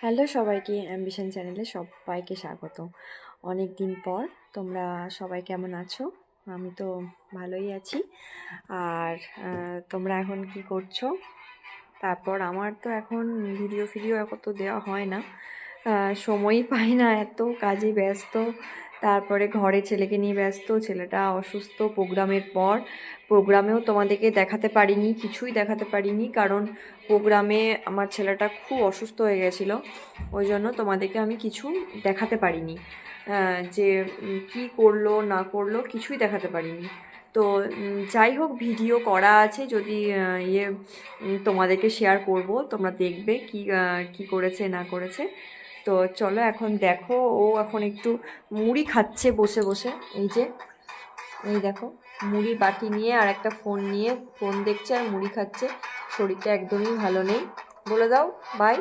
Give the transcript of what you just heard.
Hello সবাইকে, ambition চ্যানেলে সবাইকে স্বাগত। অনেক দিন পর তোমরা সবাই কেমন আছো? আমি তো ভালোই আছি। আর তোমরা এখন কি করছো? তারপর আমার তো এখন ভিডিও তো দেওয়া হয় না, সময়ই পাই না, এত কাজে ব্যস্ত। তারপরে ঘরে ছেলেকে নিয়ে ব্যস্ত, ছেলেটা অসুস্থ প্রোগ্রামেও তোমাদেরকে দেখাতে পারিনি, কিছুই দেখাতে পারিনি, কারণ প্রোগ্রামে আমার ছেলেটা খুব অসুস্থ হয়ে গেছিলো। ওই জন্য তোমাদেরকে আমি কিছু দেখাতে পারিনি, যে কি করলো না করলো কিছুই দেখাতে পারিনি। তো যাই হোক, ভিডিও করা আছে, যদি তোমাদেরকে শেয়ার করব, তোমরা দেখবে কি করেছে না করেছে। তো চলো এখন দেখো, ও এখন একটু মুড়ি খাচ্ছে বসে বসে। এই দেখো, মুড়ির বাটি নিয়ে আর একটা ফোন নিয়ে ফোন দেখছে আর মুড়ি খাচ্ছে। শরীরটা একদমই ভালো নেই। বলে দাও বাই।